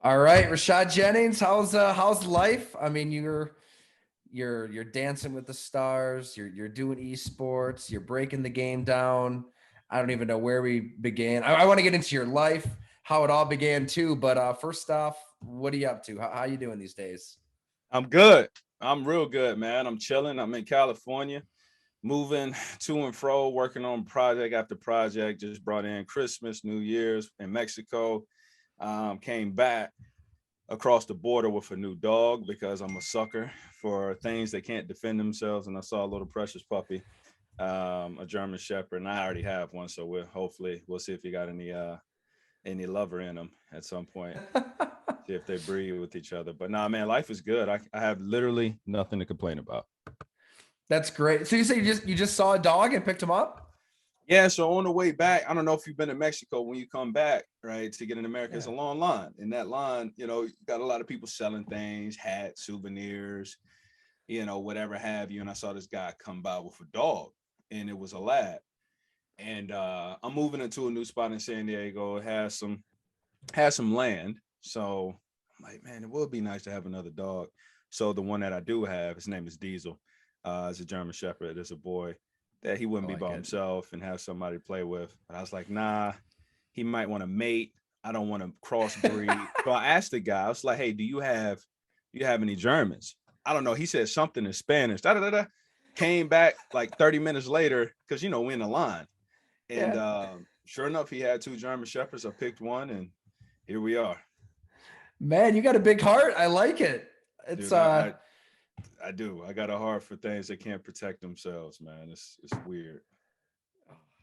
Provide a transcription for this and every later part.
All right, Rashad Jennings, how's life? I mean, you're dancing with the stars, you're doing esports, you're breaking the game down. I don't even know where we began. I want to get into your life, how it all began too. But first off, what are you up to? How you doing these days? I'm good. I'm real good, man. I'm chilling. I'm in California, moving to and fro, working on project after project. Just brought in Christmas, New Year's in Mexico. Came back across the border with a new dog because I'm a sucker for things that can't defend themselves. And I saw a little precious puppy, a German Shepherd, and I already have one. So we'll see if he got any lover in him at some point. See if they breed with each other. But nah, man, life is good. I have literally nothing to complain about. That's great. So you say you just saw a dog and picked him up? Yeah, so on the way back, I don't know if you've been to Mexico. When you come back, right, to get in America, it's Yeah. a long line. In that line, you got a lot of people selling things, hats, souvenirs, whatever have you. And I saw this guy come by with a dog, and it was a lab. And I'm moving into a new spot in San Diego. It has some land. So I'm like, man, it would be nice to have another dog. So the one that I do have, his name is Diesel. It's a German Shepherd. It's a boy that he I wouldn't be like by it. himself and have somebody to play with. But I was like, nah, he might want to mate. I don't want to crossbreed. So I asked the guy, I was like, hey, do you have any Germans? I don't know. He said something in Spanish. Da, da, da, da. Came back like 30 minutes later because we're in the line. And Yeah. sure enough, he had two German Shepherds. I picked one, and here we are. Man, you got a big heart. I like it. It's Dude, I do. I got a heart for things that can't protect themselves, man. It's weird.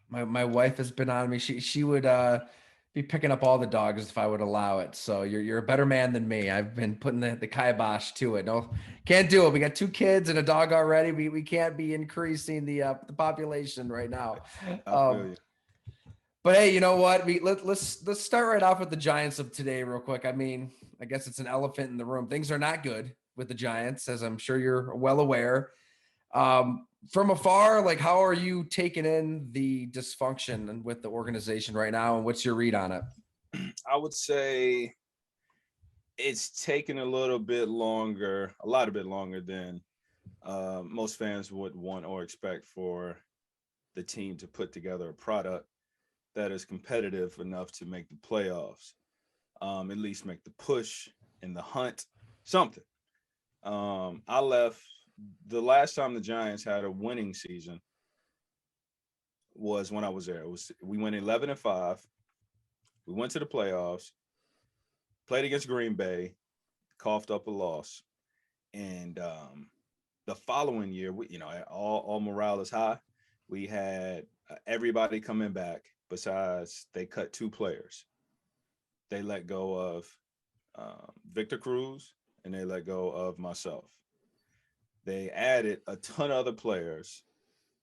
my wife has been on me. She would be picking up all the dogs if I would allow it. So you're a better man than me. I've been putting the kibosh to it. No, can't do it. We got two kids and a dog already. We can't be increasing the population right now. I feel Um, you. but hey, you know what? Let's start right off with the Giants of today, real quick. I mean, I guess it's an elephant in the room. Things are not good with the Giants, as I'm sure you're well aware. From afar, like how are you taking in the dysfunction with the organization right now, and what's your read on it? I would say it's taken a little bit longer, a lot of bit longer than most fans would want or expect for the team to put together a product that is competitive enough to make the playoffs, at least make the push in the hunt, something. I left the last time the Giants had a winning season was when I was there. It was we went 11-5. We went to the playoffs, played against Green Bay, coughed up a loss, and the following year, all morale is high. We had everybody coming back. Besides, they cut two players. They let go of Victor Cruz and they let go of myself. They added a ton of other players.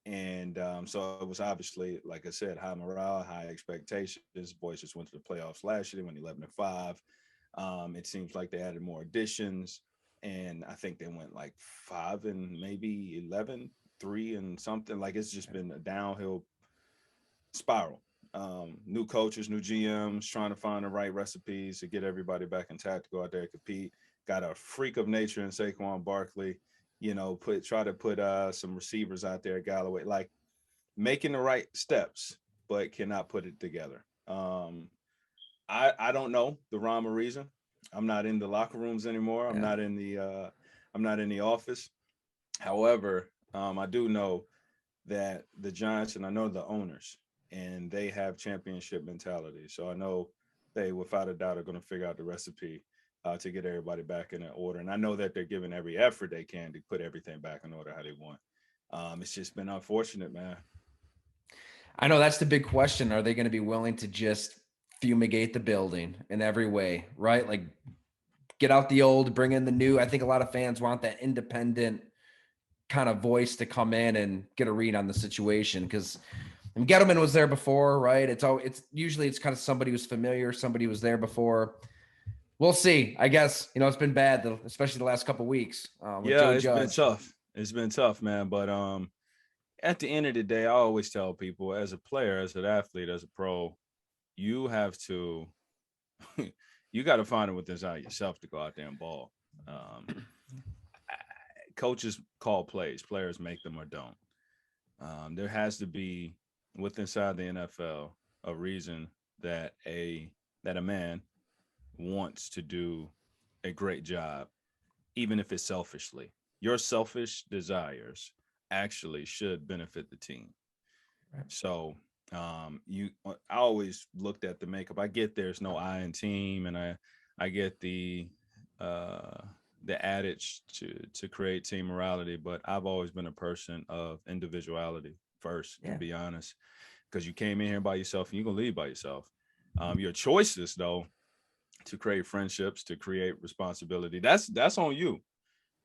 And so it was obviously, like I said, high morale, high expectations. Boys just went to the playoffs last year. They went 11-5. It seems like they added more additions. And I think they went like 5 and maybe 11, 3 and something. Like it's just been a downhill spiral. New coaches, new GMs, trying to find the right recipes to get everybody back intact to go out there and compete. Got a freak of nature in Saquon Barkley. Try to put some receivers out there, Galloway, like making the right steps, but cannot put it together. I don't know the rhyme or reason. I'm not in the locker rooms anymore. I'm Yeah, not in the office. However, I do know that the Giants and I know the owners and they have championship mentality. So I know they, without a doubt, are going to figure out the recipe to get everybody back in order. And I know that they're giving every effort they can to put everything back in order how they want. It's just been unfortunate, man. I know that's the big question. Are they going to be willing to just fumigate the building in every way, right? Like get out the old, bring in the new. I think a lot of fans want that independent kind of voice to come in and get a read on the situation because and Gettleman was there before, right? It's usually it's kind of somebody who's familiar, somebody who was there before. We'll see. I guess it's been bad, especially the last couple of weeks with Yeah, Joe it's been Judge. tough. It's been tough, man. But at the end of the day, I always tell people, as a player, as an athlete, as a pro, you have to You got to find it within inside yourself to go out there and ball. Coaches call plays, players make them or don't. There has to be within inside the NFL a reason that a man wants to do a great job, even if it's selfishly. Your selfish desires actually should benefit the team. Right. So I always looked at the makeup. I get there's no I in team, and I get uh the adage to create team morality, but I've always been a person of individuality first, to Yeah. be honest, because you came in here by yourself and you're gonna leave by yourself. Your choices though, to create friendships, to create responsibility, that's on you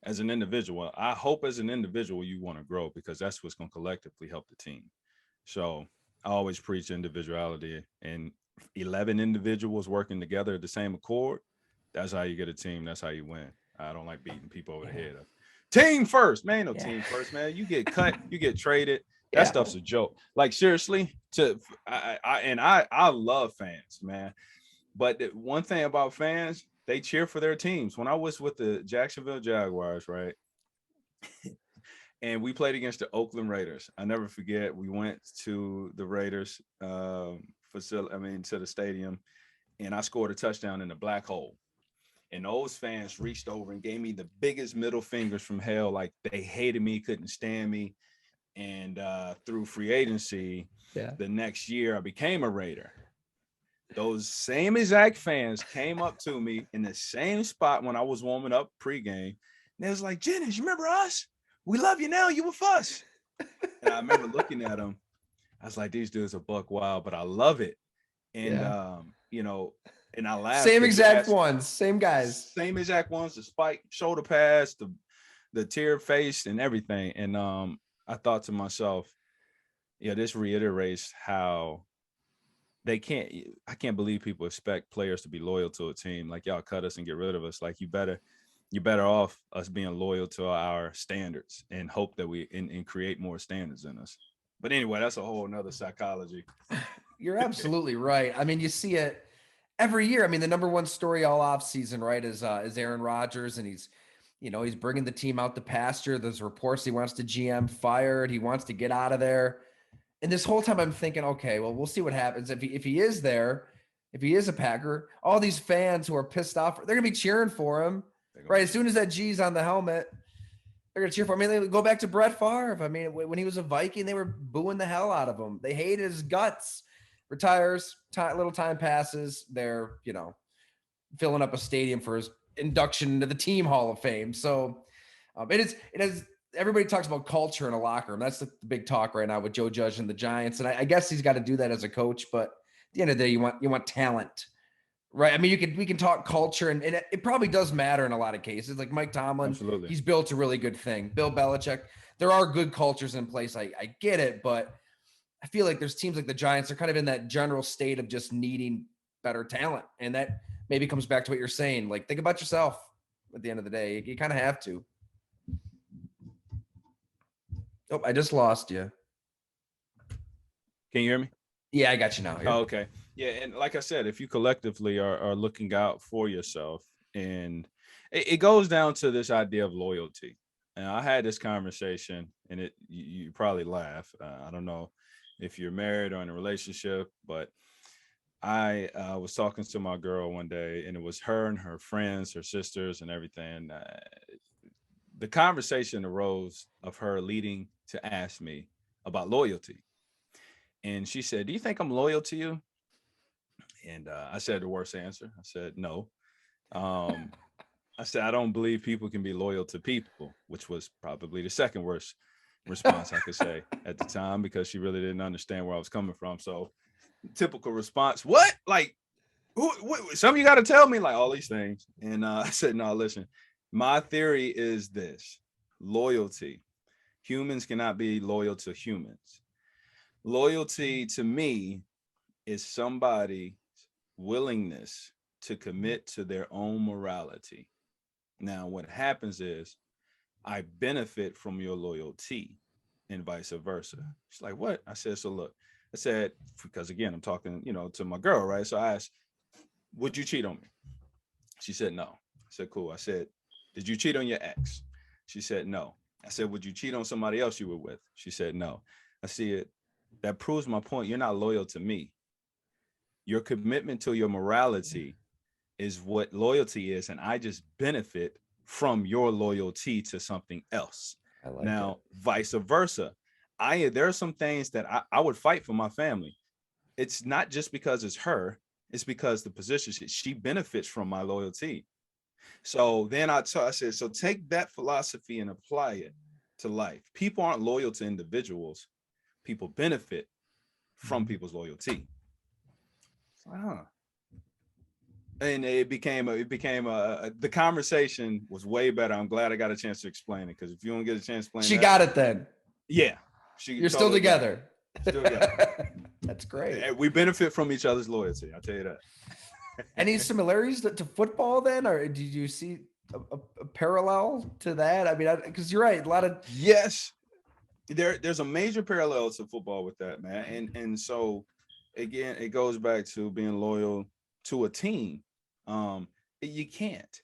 as an individual. I hope as an individual you want to grow, because that's what's going to collectively help the team. So I always preach individuality, and 11 individuals working together at the same accord, that's how you get a team. That's how you win. I don't like beating people over the Yeah. head. Team first, man. No Yeah. team first, man. You get cut, you get traded. That Yeah. stuff's a joke. Like seriously, I love fans, man. But the one thing about fans, they cheer for their teams. When I was with the Jacksonville Jaguars, right, and we played against the Oakland Raiders, I never forget. We went to the Raiders facility, to the stadium, and I scored a touchdown in the black hole. And those fans reached over and gave me the biggest middle fingers from hell. Like they hated me, couldn't stand me. And through free agency, Yeah. the next year I became a Raider. Those same exact fans came up to me in the same spot when I was warming up pregame. And they was like, Jennings, you remember us? We love you now. You with us. And I remember looking at them. I was like, these dudes are buck wild, but I love it. And, Yeah. And I laughed Same because you exact asked, ones. Same guys. same exact ones, the spike shoulder pass, the tear face and everything. And I thought to myself, yeah, this reiterates how I can't believe people expect players to be loyal to a team. Like, y'all cut us and get rid of us. Like, you're better off us being loyal to our standards and hope that and create more standards in us. But anyway, that's a whole nother psychology. You're absolutely right. I mean, you see it every year. I mean, the number one story all off season, right, is Aaron Rodgers, and he's bringing the team out to pasture. There's reports he wants to GM fired. He wants to get out of there. And this whole time I'm thinking, okay, well, we'll see what happens. If he is there, if he is a Packer, all these fans who are pissed off, they're gonna be cheering for him, right? As soon as that G's on the helmet, they're gonna cheer for him. I mean, they go back to Brett Favre. I mean, when he was a Viking, they were booing the hell out of him. They hated his guts. Retires, little time passes. They're filling up a stadium for his induction into the team Hall of Fame. So it is. Everybody talks about culture in a locker room. That's the big talk right now with Joe Judge and the Giants. And I guess he's got to do that as a coach. But at the end of the day, you want talent, right? I mean, we can talk culture, and it probably does matter in a lot of cases. Like Mike Tomlin, Absolutely. he's built a really good thing. Bill Belichick, there are good cultures in place. I get it, but I feel like there's teams like the Giants are kind of in that general state of just needing better talent, and that maybe comes back to what you're saying. Like, think about yourself. At the end of the day, you kind of have to. Oh, I just lost you. Can you hear me? Yeah, I got you now. Oh, okay. Yeah, and like I said, if you collectively are looking out for yourself, and it goes down to this idea of loyalty. And I had this conversation, and you probably laugh. I don't know if you're married or in a relationship, but I was talking to my girl one day, and it was her and her friends, her sisters, and everything. The conversation arose of her leading to ask me about loyalty. And she said, "Do you think I'm loyal to you?" And I said the worst answer. I said, no. Um, I said, I don't believe people can be loyal to people, which was probably the second worst response I could say at the time, because she really didn't understand where I was coming from. So typical response, what? Like, some of you got to tell me like all these things. And I said, no, listen, my theory is this: loyalty. Humans cannot be loyal to humans. Loyalty to me is somebody's willingness to commit to their own morality. Now, what happens is I benefit from your loyalty and vice versa. She's like, what? I said, so look, I said, because again, I'm talking, to my girl, right? So I asked, would you cheat on me? She said, no. I said, cool. I said, did you cheat on your ex? She said, no. I said, would you cheat on somebody else you were with? She said, no. I said, that proves my point. You're not loyal to me. Your commitment to your morality is what loyalty is. And I just benefit from your loyalty to something else. I like it. Now, vice versa. There are some things that I would fight for my family. It's not just because it's her, it's because the position she benefits from my loyalty. So then I said, so take that philosophy and apply it to life. People aren't loyal to individuals. People benefit from people's loyalty. Huh. And the conversation was way better. I'm glad I got a chance to explain it, because if you don't get a chance to explain She that, got it then. yeah, You're still together. Still together. That's great. We benefit from each other's loyalty. I'll tell you that. Any similarities to football then, or did you see a parallel to that? I mean, because you're right, a lot of Yes, there's a major parallel to football with that, man. And so again, it goes back to being loyal to a team. You can't.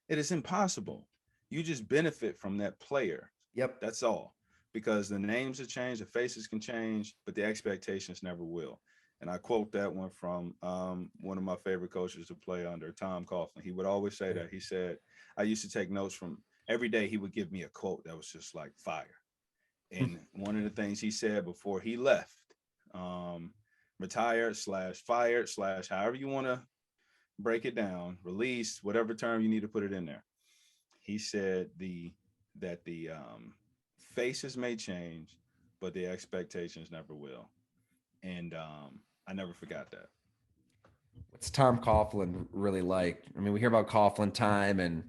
It is impossible. You just benefit from that player. Yep. That's all. Because the names have changed, the faces can change, but the expectations never will. And I quote that one from one of my favorite coaches to play under, Tom Coughlin. He would always say that. He said, I used to take notes from every day. He would give me a quote that was just like fire. And one of the things he said before he left, retired / fired / however you want to break it down, released, whatever term you need to put it in there. He said that the faces may change, but the expectations never will. And I never forgot that. What's Tom Coughlin really like? I mean, we hear about Coughlin time, and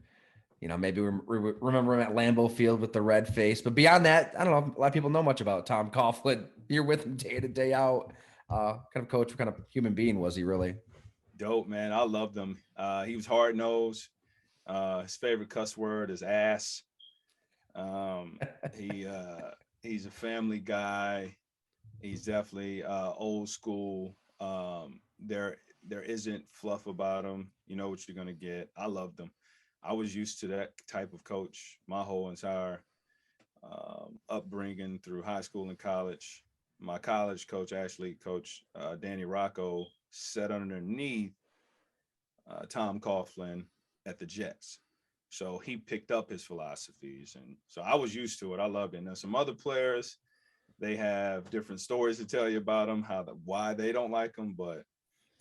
maybe we remember him at Lambeau Field with the red face. But beyond that, I don't know. A lot of people know much about Tom Coughlin. You're with him day in, day out. Kind of coach, what kind of human being was he really? Dope, man. I loved him. He was hard nosed. His favorite cuss word is ass. Um, he he's a family guy. He's definitely old school. There isn't fluff about him. You know what you're gonna get. I loved him. I was used to that type of coach my whole entire upbringing through high school and college. My college coach, actually, Coach Danny Rocco, sat underneath Tom Coughlin at the Jets. So he picked up his philosophies. And so I was used to it. I loved it. Now, some other players, they have different stories to tell you about them, why they don't like them, but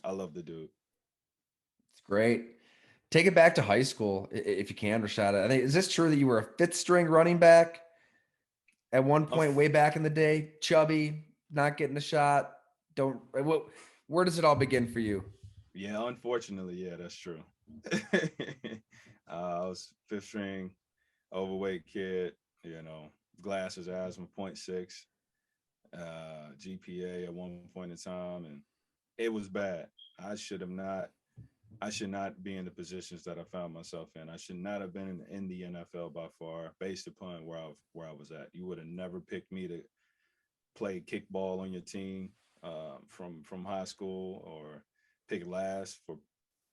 I love the dude. It's great. Take it back to high school if you can, Rashad. I think, is this true that you were a fifth string running back at one point way back in the day? Chubby, not getting a shot. Where does it all begin for you? Yeah, unfortunately, yeah, that's true. I was fifth string, overweight kid, glasses, asthma, 0.6, GPA at one point in time, and it was bad. I should not be in the positions that I found myself in. I should not have been in the NFL by far, based upon where I was at. You would have never picked me to play kickball on your team from high school, or pick last for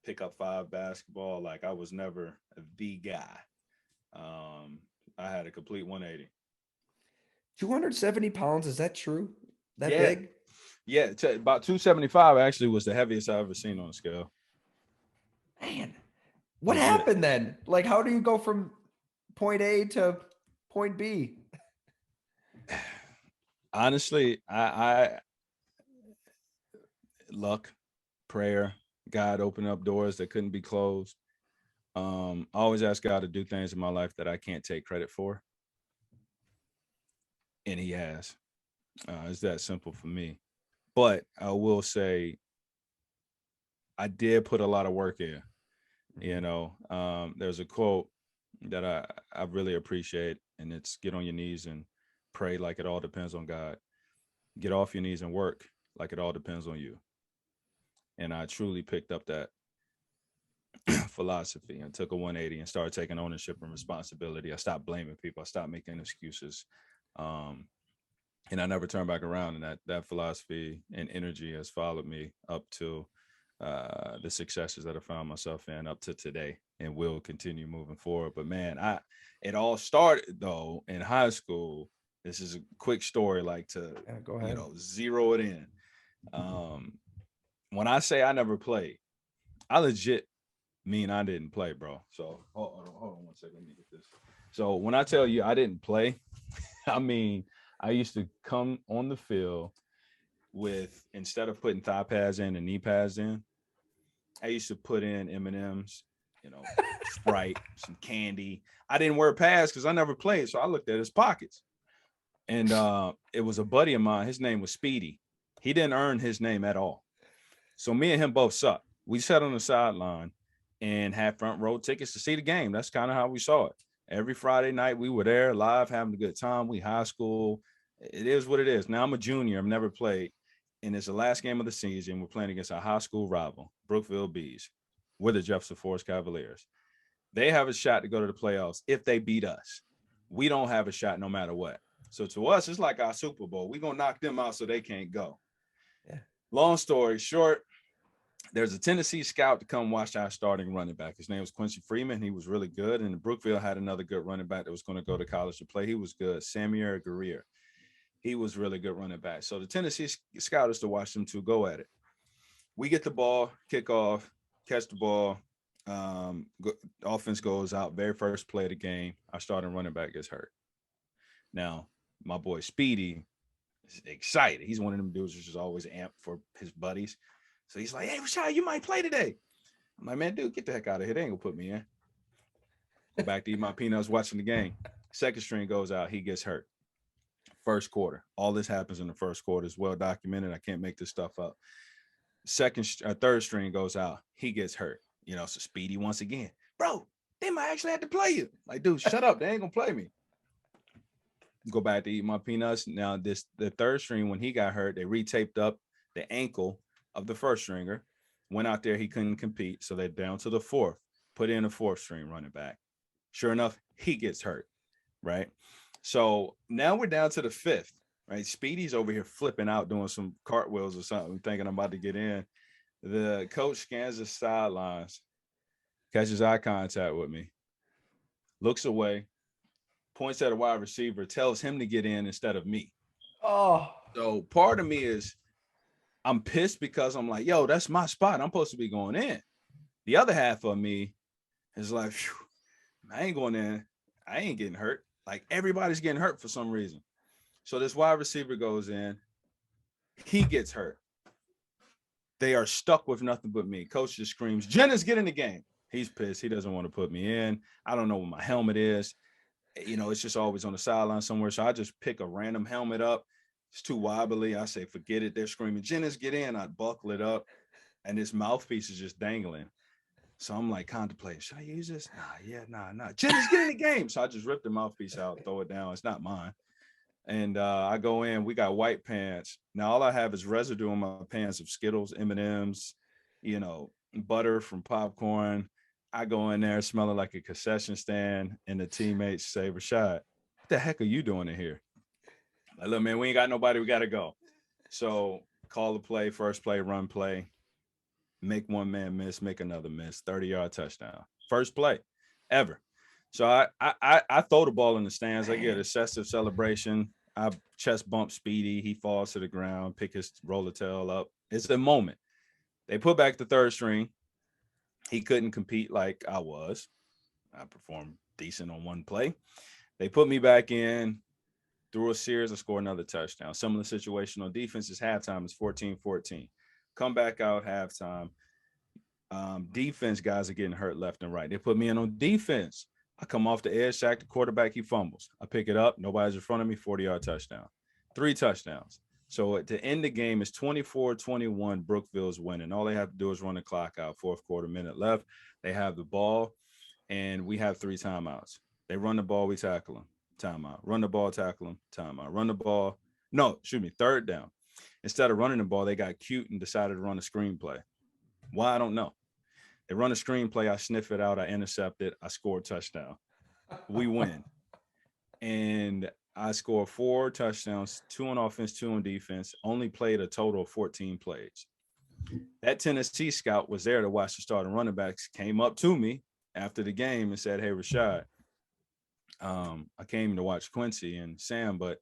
pick up 5 basketball. Like, I was never the guy. I had a complete 180. 270 pounds, is that true? That Yeah. big? Yeah, about 275 actually was the heaviest I ever seen on a scale. Man, what Legit. happened then? Like, how do you go from point A to point B? Honestly, I luck, prayer, God opened up doors that couldn't be closed. I always ask God to do things in my life that I can't take credit for, and He has. It's that simple for me. But I will say, I did put a lot of work in. There's a quote that I really appreciate, and it's, get on your knees and pray like it all depends on God. Get off your knees and work like it all depends on you. And I truly picked up that philosophy and took a 180 and started taking ownership and responsibility. I stopped blaming people. I stopped making excuses. And I never turned back around. And that philosophy and energy has followed me up to the successes that I found myself in up to today, and will continue moving forward. But man, it all started though in high school. This is a quick story, like to Yeah, go ahead. zero it in. Um, when I say I never played, I legit mean I didn't play, bro. So hold on 1 second. Let me get this. So when I tell you I didn't play, I mean I used to come on the field with, instead of putting thigh pads in and knee pads in, I used to put in M&Ms, Sprite, some candy. I didn't wear pads because I never played, so I looked at his pockets. And it was a buddy of mine. His name was Speedy. He didn't earn his name at all. So me and him both sucked. We sat on the sideline and had front row tickets to see the game. That's kind of how we saw it. Every Friday night we were there live having a good time. We high school. It is what it is. Now I'm a junior. I've never played. And it's the last game of the season. We're playing against our high school rival, Brookville Bees. We're the Jefferson Forest Cavaliers. They have a shot to go to the playoffs if they beat us. We don't have a shot no matter what. So to us, it's like our Super Bowl. We're going to knock them out so they can't go. Yeah. Long story short, there's a Tennessee scout to come watch our starting running back. His name was Quincy Freeman. He was really good. And Brookville had another good running back that was going to go to college to play. He was good. Samuel Guerrier. He was really good running back. So the Tennessee scout is to watch them two go at it. We get the ball, kick off, catch the ball. Offense goes out. Very first play of the game, our starting running back gets hurt. Now, my boy Speedy is excited. He's one of them dudes who's just always amped for his buddies. So he's like, "Hey, Rashad, you might play today." I'm like, "Man, dude, get the heck out of here. They ain't gonna put me in." Go back to eat my peanuts watching the game. Second string goes out. He gets hurt. First quarter. All this happens in the first quarter. It's well documented. I can't make this stuff up. Third string goes out. He gets hurt. So Speedy once again, bro, they might actually have to play you. Like, dude, shut up. They ain't gonna play me. Go back to eat my peanuts. Now, the third string, when he got hurt, they retaped up the ankle of the first stringer. Went out there, he couldn't compete. So they're down to the fourth. Put in a fourth string running back. Sure enough, he gets hurt. Right. So now we're down to the fifth. Right. Speedy's over here flipping out, doing some cartwheels or something, thinking I'm about to get in. The coach scans the sidelines, catches eye contact with me, looks away, points at a wide receiver, tells him to get in instead of me. Oh. So part of me is, I'm pissed because I'm like, yo, that's my spot. I'm supposed to be going in. The other half of me is like, I ain't going in. I ain't getting hurt. Like, everybody's getting hurt for some reason. So this wide receiver goes in. He gets hurt. They are stuck with nothing but me. Coach just screams, "Jennings, get in the game." He's pissed. He doesn't want to put me in. I don't know what my helmet is. It's just always on the sideline somewhere. So I just pick a random helmet up. It's too wobbly. I say, forget it. They're screaming, "Jennings, get in." I buckle it up, and this mouthpiece is just dangling. So I'm like contemplating, should I use this? Nah. Jennings, get in the game. So I just rip the mouthpiece out, throw it down. It's not mine. And I go in. We got white pants. Now all I have is residue on my pants of Skittles, M&Ms, butter from popcorn. I go in there smelling like a concession stand, and the teammates say, "Rashad, what the heck are you doing in here?" Like, "Look, man, we ain't got nobody. We got to go." So call the play, first play, run play, make one man miss, make another miss, 30-yard touchdown. First play ever. So I throw the ball in the stands. I get excessive celebration. I chest bump Speedy. He falls to the ground, pick his roller tail up. It's a moment. They put back the third string. He couldn't compete like I was. I performed decent on one play. They put me back in, threw a series, I scored another touchdown. Similar situation on defense is halftime is 14-14. Come back out halftime. Defense guys are getting hurt left and right. They put me in on defense. I come off the edge, sack the quarterback, he fumbles. I pick it up. Nobody's in front of me, 40-yard touchdown. 3 touchdowns. So to end the game is 24-21. Brookville's winning. All they have to do is run the clock out. Fourth quarter, minute left. They have the ball, and we have 3 timeouts. They run the ball, we tackle them. Timeout. Run the ball, tackle them. Timeout. Run the ball. No, excuse me, third down. Instead of running the ball, they got cute and decided to run a screenplay. Why, I don't know. They run a screenplay. I sniff it out. I intercept it. I score a touchdown. We win. And I score 4 touchdowns, 2 on offense, 2 on defense. Only played a total of 14 plays. That Tennessee scout was there to watch the starting running backs, came up to me after the game and said, "Hey, Rashad, I came to watch Quincy and Sam, but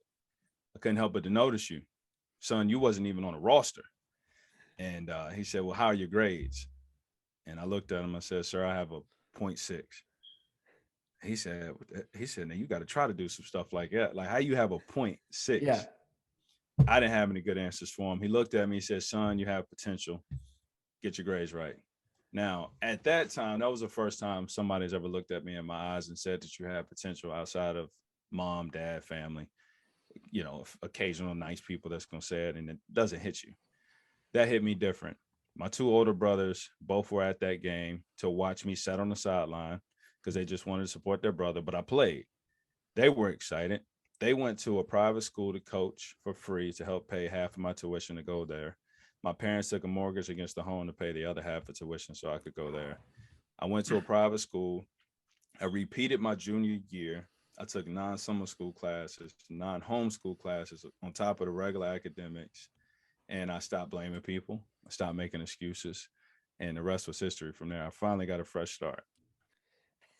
I couldn't help but to notice you. Son, you wasn't even on a roster." And he said, "Well, how are your grades?" And I looked at him. I said, "Sir, I have a .6." He said, "Now you got to try to do some stuff like that. Like, how you have a Yeah. .6?" I didn't have any good answers for him. He looked at me. He said, "Son, you have potential. Get your grades right." Now, at that time, that was the first time somebody's ever looked at me in my eyes and said that you have potential outside of mom, dad, family. Occasional nice people that's going to say it, and it doesn't hit you. That hit me different. My two older brothers both were at that game to watch me sat on the sideline because they just wanted to support their brother, but I played. They were excited. They went to a private school to coach for free to help pay half of my tuition to go there. My parents took a mortgage against the home to pay the other half of tuition so I could go there. I went to a private school. I repeated my junior year. I took 9 summer school classes, 9 homeschool classes on top of the regular academics. And I stopped blaming people. I stopped making excuses. And the rest was history from there. I finally got a fresh start.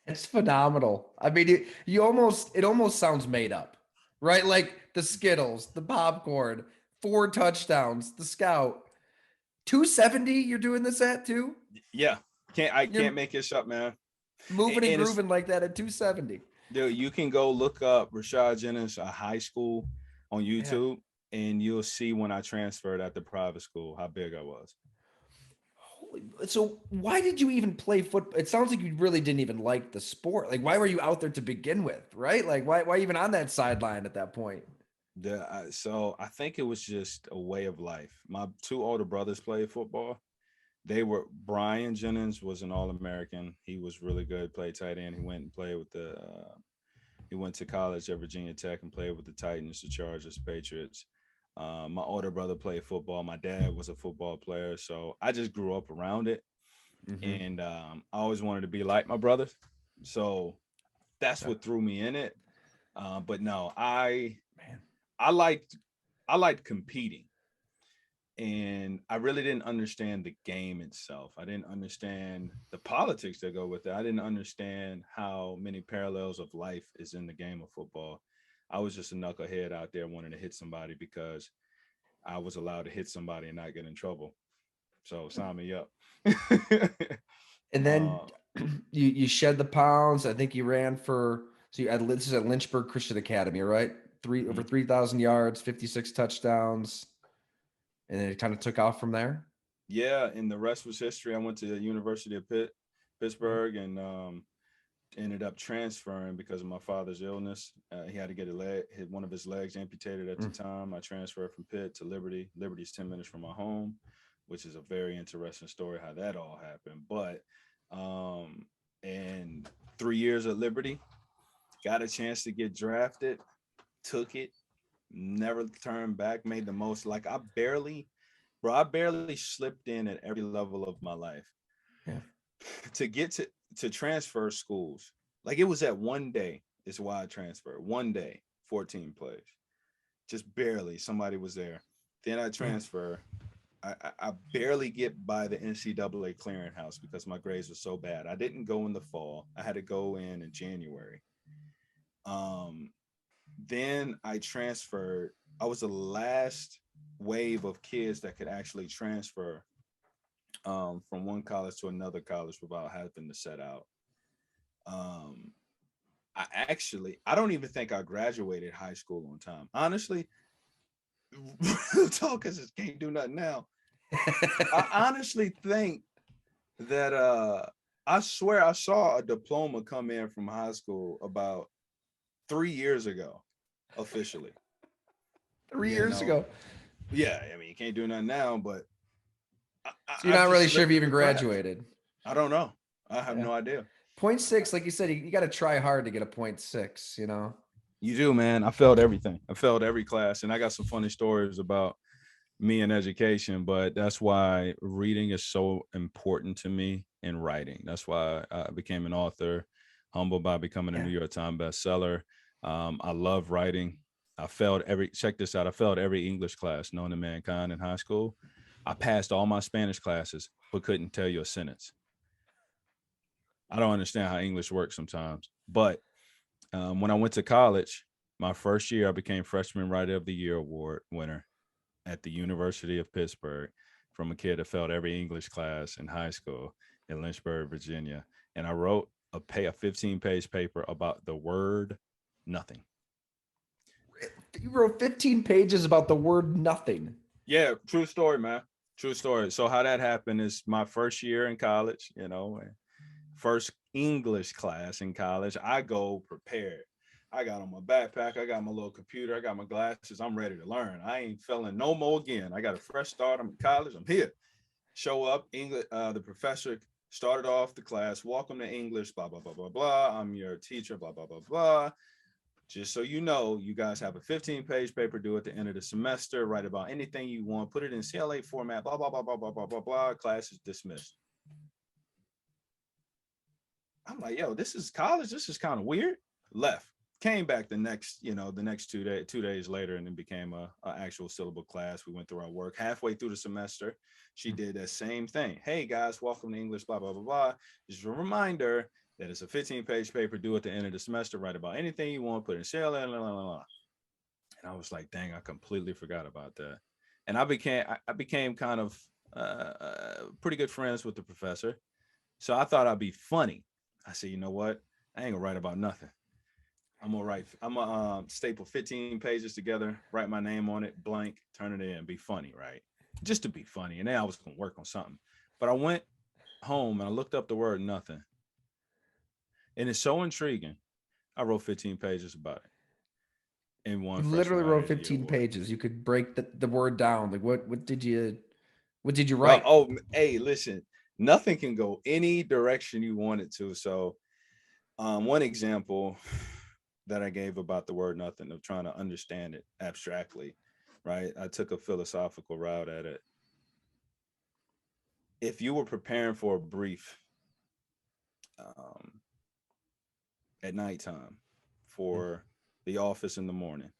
It's phenomenal. I mean, it almost sounds made up, right? Like the Skittles, the popcorn, 4 touchdowns, the scout, 270. You're doing this at too? Yeah. I You're can't make this up, man. moving and And it's grooving like that at 270. dude, you can go look up Rashad Jennings, a high school on Yeah. YouTube, and you'll see when I transferred at the private school how big I was. So why did you even play football? It sounds like you really didn't even like the sport. Like, why were you out there to begin with, right? Like, why even on that sideline at that point? So I think it was just a way of life. My two older brothers played football. Brian Jennings was an All-American. He was really good, played tight end. He went and played with he went to college at Virginia Tech and played with the Titans, the Chargers, Patriots. My older brother played football. My dad was a football player. So I just grew up around it. Mm-hmm. And I always wanted to be like my brothers. So that's Okay. what threw me in it. But no, I Man. I liked I liked competing, and I really didn't understand the game itself. I didn't understand the politics that go with it. I didn't understand how many parallels of life is in the game of football. I was just a knucklehead out there wanting to hit somebody because I was allowed to hit somebody and not get in trouble. So sign me up. And then uh, you shed the pounds. I think you ran for this is at Lynchburg Christian Academy, right? Over mhm. 3,000 yards, 56 touchdowns, and then it kind of took off from there. Yeah, and the rest was history. I went to the University of Pittsburgh, and ended up transferring because of my father's illness. He had to get one of his legs amputated at the Mm. time. I transferred from Pitt to Liberty. Liberty's 10 minutes from my home, which is a very interesting story how that all happened. But and 3 years at Liberty, got a chance to get drafted, took it, never turned back, made the most. Like I barely slipped in at every level of my life Yeah. to get to transfer schools. Like it was at one day is why I transferred. One day, 14 plays, just barely. Somebody was there. Then I Yeah. transfer. I barely get by the NCAA clearinghouse because my grades were so bad. I didn't go in the fall. I had to go in January. Um, then I transferred. I was the last wave of kids that could actually transfer from one college to another college without having to set out. Um, I don't even think I graduated high school on time. Honestly, talk because can't do nothing now. I honestly think that I swear I saw a diploma come in from high school about 3 years ago, officially. Three You years know, ago. yeah. I mean, you can't do nothing now, but So you're I've not just really sure if slipped you through even the cracks. graduated. I don't know. I have Yeah. no idea. Point six, like you said, you got to try hard to get a .6, you know? You do, man. I failed everything. I failed every class, and I got some funny stories about me in education. But that's why reading is so important to me in writing. That's why I became an author, humbled by becoming a Yeah. New York Times bestseller. I love writing. I failed every check this out. I failed every English class known to mankind in high school. I passed all my Spanish classes, but couldn't tell you a sentence. I don't understand how English works sometimes. But when I went to college, my first year, I became Freshman Writer of the Year award winner at the University of Pittsburgh from a kid that failed every English class in high school in Lynchburg, Virginia. And I wrote a 15-page paper about the word nothing. You wrote 15 pages about the word nothing. Yeah, true story, man. True story. So how that happened is my first year in college, first English class in college, I go prepared. I got on my backpack. I got my little computer. I got my glasses. I'm ready to learn. I ain't failing no more again. I got a fresh start. I'm in college. I'm here. Show up. English. The professor started off the class. Welcome to English. Blah blah blah blah blah. I'm your teacher. Blah blah blah blah. Just so you know, you guys have a 15-page paper due at the end of the semester. Write about anything you want. Put it in CLA format. Blah blah blah blah blah blah blah blah. Class is dismissed. I'm like, yo, this is college. This is kind of weird. Left. Came back the next 2 days later, and then became a actual syllable class. We went through our work. Halfway through the semester, she did that same thing. Hey guys, welcome to English, blah, blah, blah, blah. Just a reminder that it's a 15-page paper due at the end of the semester. Write about anything you want, put in shell, blah, blah, blah, blah. And I was like, dang, I completely forgot about that. And I became kind of pretty good friends with the professor. So I thought I'd be funny. I said, you know what? I ain't gonna write about nothing. I'm gonna staple 15 pages together, write my name on it, blank, turn it in, be funny, right? Just to be funny. And then I was gonna work on something. But I went home and I looked up the word nothing. And it's so intriguing. I wrote 15 pages about it in one You freshman literally writer wrote of the year 15 award. pages. You could break the word down. Like what did you Well, write? hey, listen, nothing can go any direction you want it to. So one example that I gave about the word nothing, of trying to understand it abstractly, right? I took a philosophical route at it. If you were preparing for a brief at nighttime for the office in the morning,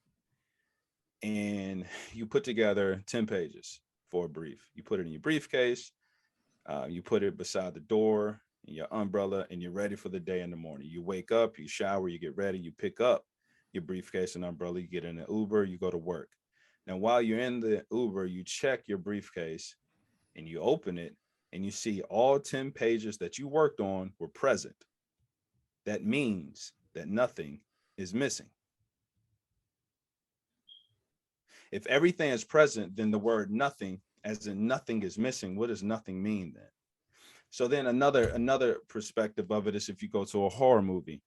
and you put together 10 pages for a brief, you put it in your briefcase, you put it beside the door, in your umbrella, and you're ready for the day in the morning. You wake up, you shower, you get ready, you pick up your briefcase and umbrella, you get in the Uber, you go to work. Now, while you're in the Uber, you check your briefcase and you open it and you see all 10 pages that you worked on were present. That means that nothing is missing. If everything is present, then the word nothing, as in nothing is missing, what does nothing mean then? So then another perspective of it is if you go to a horror movie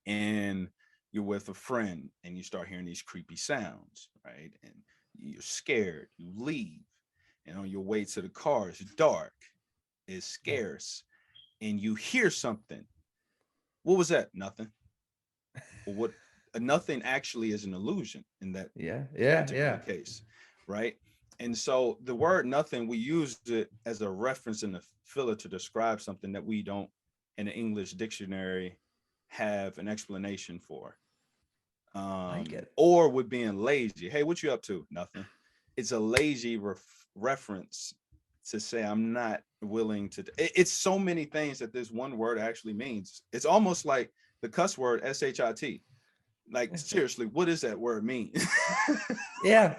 and you're with a friend and you start hearing these creepy sounds, right? And you're scared, you leave, and on your way to the car, it's dark, it's scarce, and you hear something. What was that? Nothing. Well, what nothing actually is an illusion in that particular case, right? And so the word nothing, we use it as a reference in the filler to describe something that we don't in the English dictionary have an explanation for. Or with being lazy. Hey, what you up to? Nothing. It's a lazy reference to say I'm not willing to. It's so many things that this one word actually means. It's almost like the cuss word shit. Like, seriously, what does that word mean? Yeah.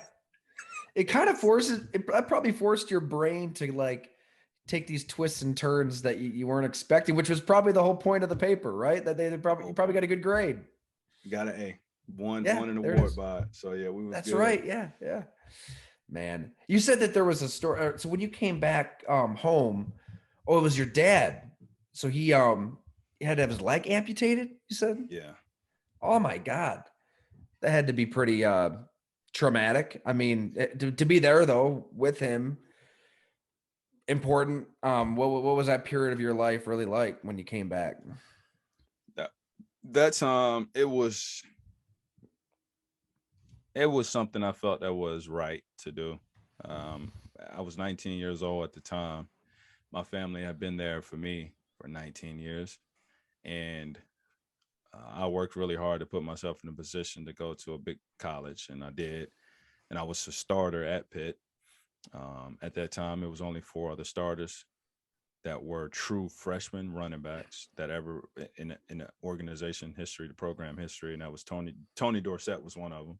It kind of probably forced your brain to like take these twists and turns that you weren't expecting, which was probably the whole point of the paper, right? That you probably got a good grade. Got an A. Won an there it award is. by it. So yeah, we was That's good. right. Yeah. Man, you said that there was a story. So when you came back home, it was your dad. So he had to have his leg amputated, you said? Yeah. Oh my God. That had to be pretty traumatic. I mean, to be there though with him, important. What was that period of your life really like when you came back? That's it was something I felt that was right to do. I was 19 years old at the time. My family had been there for me for 19 years, and I worked really hard to put myself in a position to go to a big college, and I did. And I was a starter at Pitt. At that time, it was only 4 other starters that were true freshman running backs that ever in the organization history, the program history, and that was Tony Dorsett was one of them.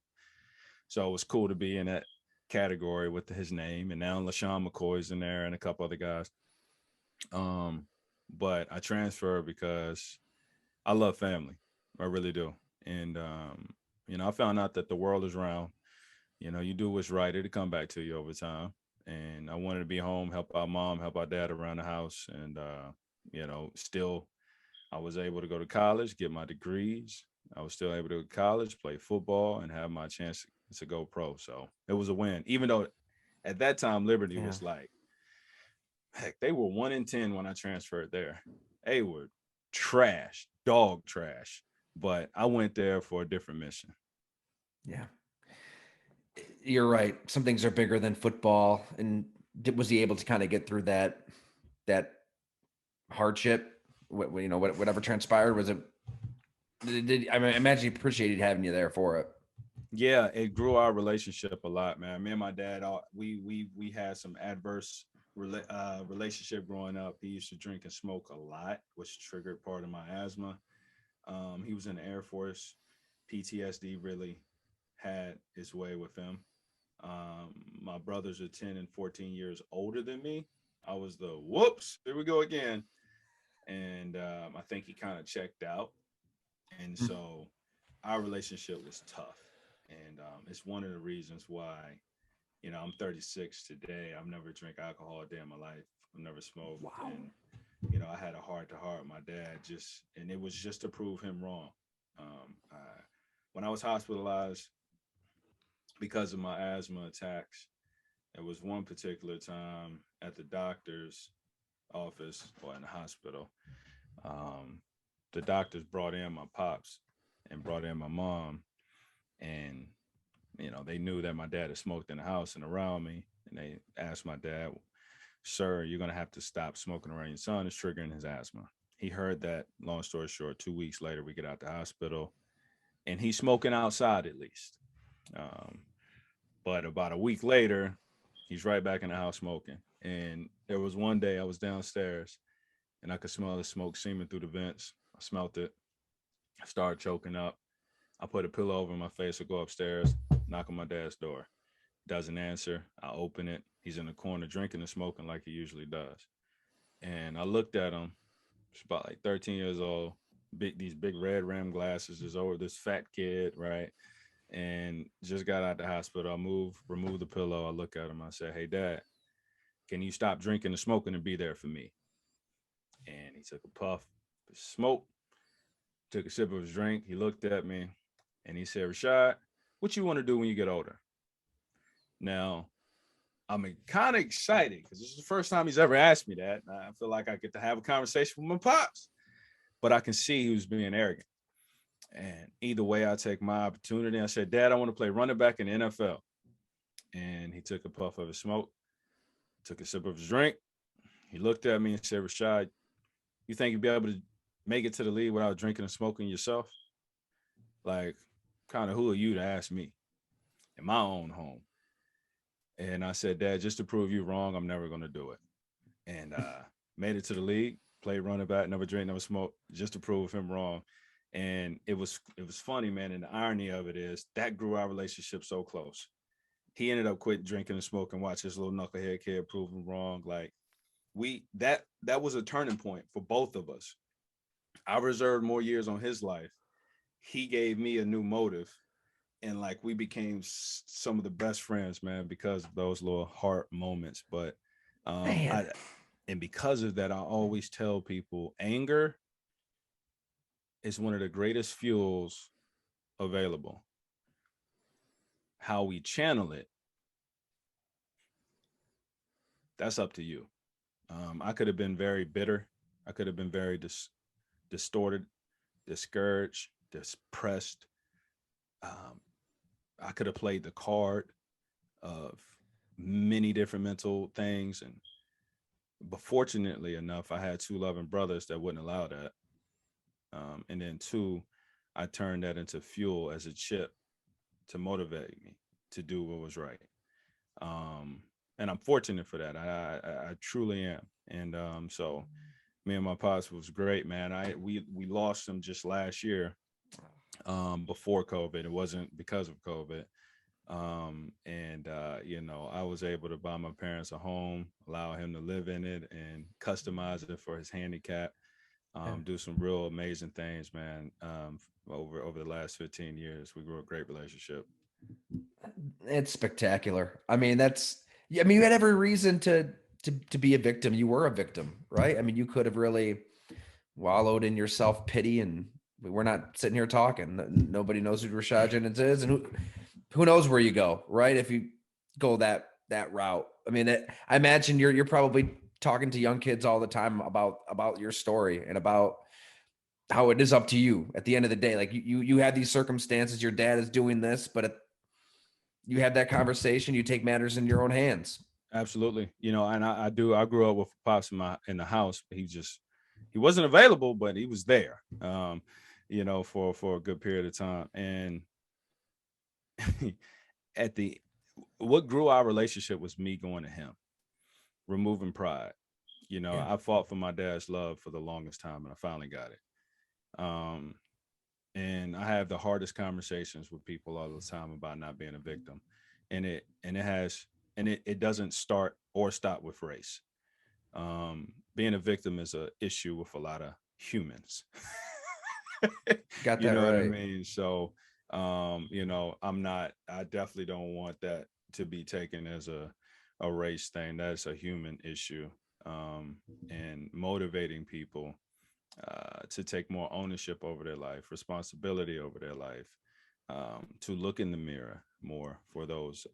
So it was cool to be in that category with his name, and now LaShawn McCoy's in there and a couple other guys. But I transferred because I love family, I really do, and I found out that the world is round. You do what's right; it'll come back to you over time. And I wanted to be home, help out mom, help out dad around the house, and still I was able to go to college, get my degrees. I was still able to go to college, play football, and have my chance to go pro. So it was a win, even though at that time Liberty Yeah. was like, heck, they were 1-10 when I transferred there. They were trash, dog trash. But I went there for a different mission. Yeah. You're right. Some things are bigger than football. And was he able to kind of get through that hardship? Whatever transpired, was it? I mean, I imagine he appreciated having you there for it. Yeah, it grew our relationship a lot, man. Me and my dad, we had some adverse relationship growing up. He used to drink and smoke a lot, which triggered part of my asthma. He was in the Air Force. PTSD really had its way with him. My brothers are 10 and 14 years older than me. I was the whoops, here we go again. And I think he kind of checked out. And so our relationship was tough. And it's one of the reasons why, I'm 36 today. I've never drank alcohol a day in my life. I've never smoked. Wow. And, I had a heart to heart with my dad and it was just to prove him wrong. I, when I was hospitalized because of my asthma attacks, there was one particular time at the doctor's office or in the hospital. Um, the doctors brought in my pops and brought in my mom, and they knew that my dad had smoked in the house and around me, and they asked my dad, "Sir, you're gonna have to stop smoking around your son. It's triggering his asthma." He heard that. Long story short, 2 weeks later, we get out the hospital, and he's smoking outside at least. Um, but about a week later, he's right back in the house smoking. And there was one day I was downstairs, and I could smell the smoke seeping through the vents. I smelt it. I started choking up. I put a pillow over my face to go upstairs, knock on my dad's door. Doesn't answer. I open it. He's in the corner drinking and smoking like he usually does. And I looked at him. He's about like 13 years old. These big red rim glasses. Is over this fat kid, right? And just got out the hospital. Remove the pillow. I look at him. I said, "Hey, Dad, can you stop drinking and smoking and be there for me?" And he took a puff, smoke, took a sip of his drink. He looked at me, and he said, "Rashad, what you want to do when you get older?" Now, I'm kind of excited because this is the first time he's ever asked me that. I feel like I get to have a conversation with my pops, but I can see he was being arrogant. And either way, I take my opportunity. I said, "Dad, I want to play running back in the NFL." And he took a puff of his smoke, took a sip of his drink. He looked at me and said, "Rashad, you think you'd be able to make it to the league without drinking and smoking yourself? Like, kind of who are you to ask me in my own home?" And I said, "Dad, just to prove you wrong, I'm never going to do it." And made it to the league, played running back, never drank, never smoked, just to prove him wrong. And it was funny, man. And the irony of it is that grew our relationship so close. He ended up quit drinking and smoking, watch his little knucklehead kid prove him wrong. Like that was a turning point for both of us. I reserved more years on his life. He gave me a new motive, and like we became some of the best friends, man, because of those little heart moments. But Man. I and because of that, I always tell people anger is one of the greatest fuels available. How we channel it, that's up to you. I could have been very bitter. I could have been very distorted, discouraged, depressed. Um, I could have played the card of many different mental things. But fortunately enough, I had two loving brothers that wouldn't allow that. And then two, I turned that into fuel as a chip to motivate me to do what was right. Um, and I'm fortunate for that. I truly am. And so me and my pops was great, man. We lost him just last year, before COVID. It wasn't because of COVID. And I was able to buy my parents a home, allow him to live in it, and customize it for his handicap. Yeah. Do some real amazing things, man. Over the last 15 years, we grew a great relationship. It's spectacular. I mean, yeah, I mean, you had every reason to be a victim. You were a victim, right? I mean, you could have really wallowed in your self pity, and we're not sitting here talking. Nobody knows who Rashad Jennings is, and who knows where you go, right? If you go that route. I mean, I imagine you're probably talking to young kids all the time about your story and about how it is up to you at the end of the day. Like you have these circumstances, your dad is doing this, but you have that conversation, you take matters in your own hands. Absolutely. And I do. I grew up with pops in the house. But he wasn't available, but he was there. For a good period of time. And at the what grew our relationship was me going to him, removing pride. Yeah. I fought for my dad's love for the longest time, and I finally got it. Um, and I have the hardest conversations with people all the time about not being a victim, and it doesn't start or stop with race. Being a victim is a issue with a lot of humans. Got You that know what I right. mean? So, I definitely don't want that to be taken as a race thing. That's a human issue. And motivating people to take more ownership over their life, responsibility over their life, to look in the mirror more for those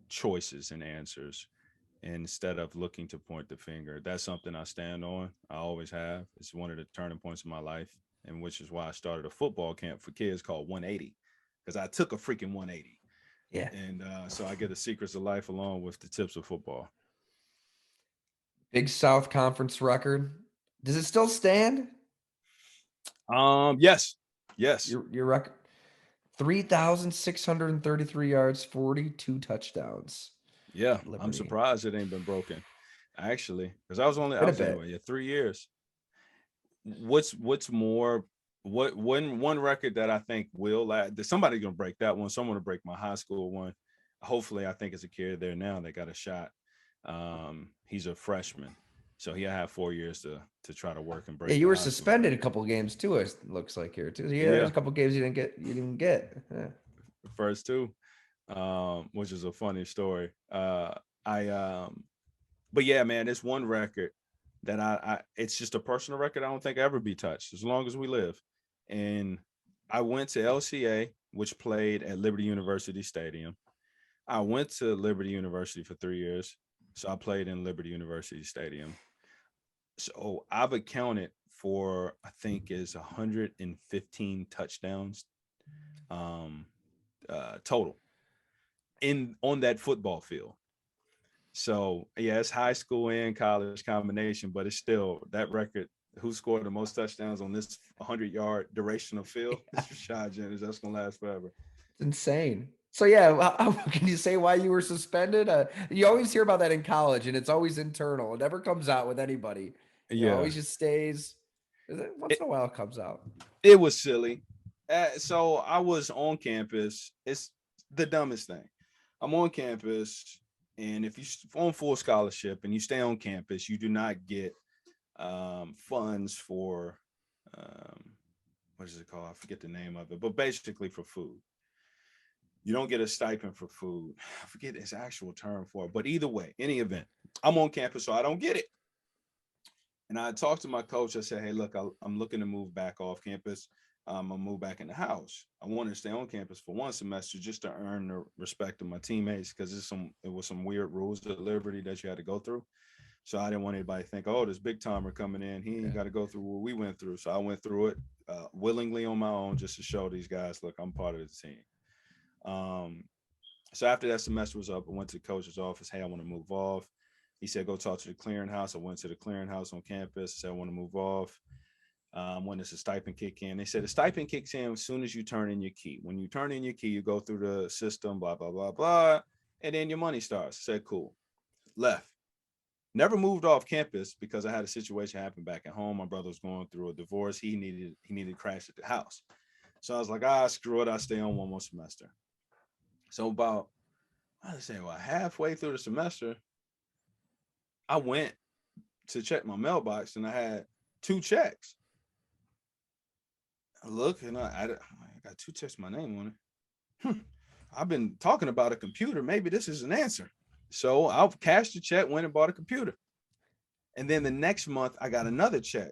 choices and answers instead of looking to point the finger. That's something I stand on. I always have. It's one of the turning points of my life, and which is why I started a football camp for kids called 180, because I took a freaking 180. Yeah. And so I get the secrets of life along with the tips of football. Big South Conference record. Does it still stand? Yes, yes, Your record 3,633 yards, 42 touchdowns yeah. at I'm Liberty. surprised it ain't been broken, actually, because I Been a was bit. anyway. Yeah, 3 years. What's more, what one record that I think will last? Somebody gonna break that one. Someone to break my high school one. Hopefully, I think it's a kid there now. They got a shot. He's a freshman, so he'll have 4 years to try to work and Yeah, break you the were high school suspended a record. couple games too. It looks like here too. Yeah, there's Yeah, a couple games you didn't get. Yeah. first two, which is a funny story. I But yeah, man, it's one record that it's just a personal record. I don't think ever be touched as long as we live. And I went to LCA, which played at Liberty University Stadium. I went to Liberty University for 3 years, so I played in Liberty University Stadium. So I've accounted for, I think is 115 touchdowns, um, total in on that football field. So yeah, it's high school and college combination, but it's still that record. Who scored the most touchdowns on this 100-yard durational field? It's Rashad Jennings. That's gonna last forever. It's insane. So yeah, can you say why you were suspended? You always hear about that in college, and it's always internal. It never comes out with anybody. Yeah, Always just stays. Once it, in a while, it comes out. it was silly. So I was on campus. It's the dumbest thing. I'm on campus, and if you're on full scholarship and you stay on campus, you do not get funds for um, what is it called? I forget the name of it, but basically for food. You don't get a stipend for food. I forget its actual term for it, but either way, any event, I'm on campus, so I don't get it. And I talked to my coach. I said, "Hey, look, I'm looking to move back off campus. I'll move back in the house. I wanted to stay on campus for one semester just to earn the respect of my teammates because it was some weird rules at Liberty that you had to go through. So I didn't want anybody to think, oh, this big timer coming in. He ain't Yeah. got to go through what we went through. So I went through it willingly on my own just to show these guys, look, I'm part of the team. Um, so after that semester was up, I went to the coach's office. Hey, I want to move off. He said, go talk to the clearinghouse. I went to the clearinghouse on campus. I said, I want to move off. When does the stipend kick in? They said the stipend kicks in as soon as you turn in your key. When you turn in your key, you go through the system, blah, blah, blah, blah. and then your money starts. I said, cool. Left. Never moved off campus because I had a situation happen back at home. My brother was going through a divorce. He needed to crash at the house. So I was like, screw it. I'll stay on one more semester. So about, I'd say, halfway through the semester, I went to check my mailbox and I had 2 checks. I look and I got 2 checks, my name on it. I've been talking about a computer. Maybe this is an answer. So I cashed the check, went and bought a computer. And then the next month, I got another check.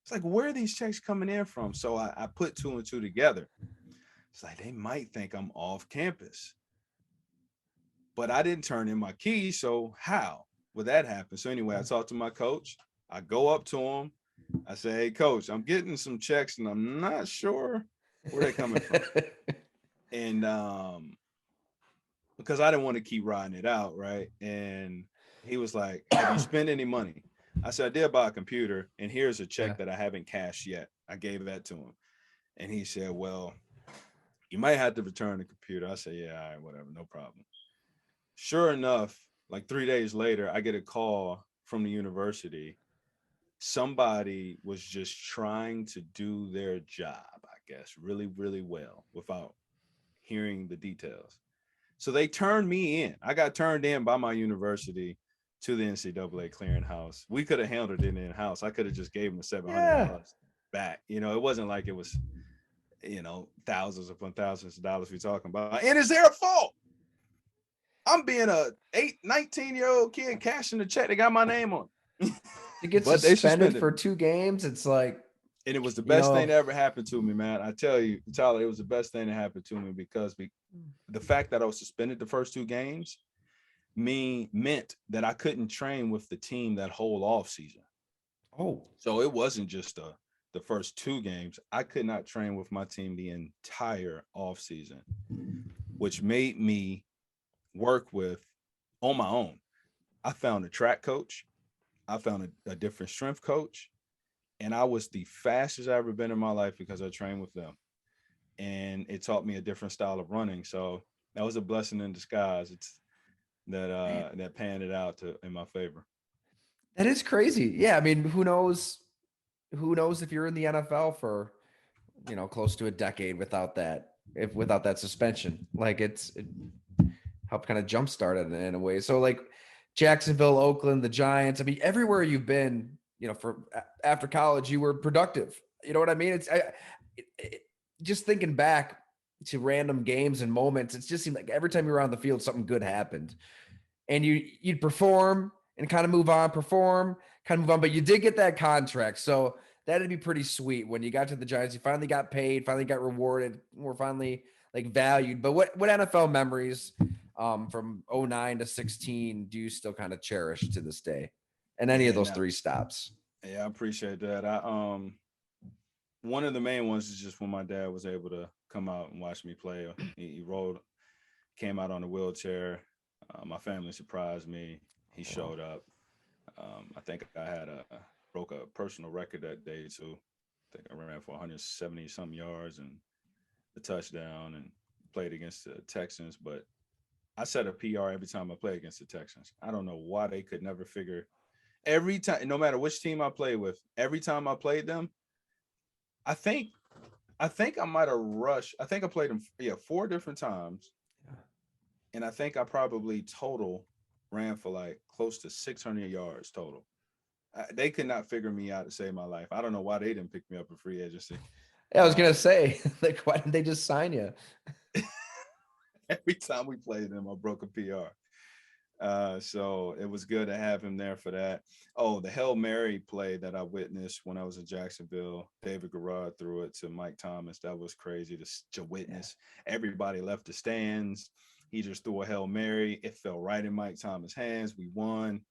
It's like, where are these checks coming in from? So I put 2 and 2 together. It's like, they might think I'm off campus. But I didn't turn in my keys. So how would that happen? So anyway, I talked to my coach. I go up to him. I say, hey, coach, I'm getting some checks and I'm not sure where they're coming from. And because I didn't want to keep riding it out, right? And he was like, have you spent any money? I said, I did buy a computer, and here's a check that I haven't cashed yet. I gave that to him. And he said, well, you might have to return the computer. I said, yeah, all right, whatever, no problem. Sure enough, like 3 days later, I get a call from the university. Somebody was just trying to do their job, I guess, really, really well without hearing the details. So they turned me in. I got turned in by my university to the NCAA clearinghouse. We could have handled it in-house. I could have just gave them the $700 back. You know, it wasn't like it was, thousands upon thousands of dollars we're talking about. And is there a fault? I'm being a 19-year-old kid cashing the check. They got my name on it. To get But they suspended suspended for me. 2 games, it's like, And it was the best thing that ever happened to me, man. I tell you, Tyler, it was the best thing that happened to me because the fact that I was suspended the first 2 games meant that I couldn't train with the team that whole off season. Oh, so it wasn't just the first 2 games. I could not train with my team the entire off season, which made me work with on my own. I found a track coach. I found a different strength coach. And I was the fastest I've ever been in my life because I trained with them. And it taught me a different style of running. So that was a blessing in disguise. It's that panned it out in my favor. that is crazy. Yeah, I mean, who knows? Who knows if you're in the NFL for close to a decade without that suspension? Like it helped kind of jumpstart it in a way. So like Jacksonville, Oakland, the Giants. I mean, everywhere you've been, for after college, you were productive. You know what I mean? Just thinking back to random games and moments, it just seemed like every time you were on the field, something good happened, and you'd perform and kind of move on, but you did get that contract, so that'd be pretty sweet when you got to the Giants. You finally got paid, finally got rewarded, were finally like valued. But what NFL memories from 09 to 16 do you still kind of cherish to this day? And any of those 3 stops? Yeah, I appreciate that. I one of the main ones is just when my dad was able to come out and watch me play. He came out on a wheelchair. My family surprised me. He showed up. I think I broke a personal record that day too. I think I ran for 170 some yards and a touchdown and played against the Texans. But I set a PR every time I play against the Texans. I don't know why they could never figure. Every time, no matter which team I play with, every time I played them, I think I might have rushed. I think I played them 4 different times, and I think I probably total ran for like close to 600 yards total. They could not figure me out to save my life. I don't know why they didn't pick me up in free agency. Yeah, I was gonna say, like, why didn't they just sign you? Every time we played them, I broke a PR. So it was good to have him there for that. Oh, the Hail Mary play that I witnessed when I was in Jacksonville, David Garrard threw it to Mike Thomas. That was crazy to witness. Everybody left the stands. He just threw a Hail Mary. It fell right in Mike Thomas' hands. We won.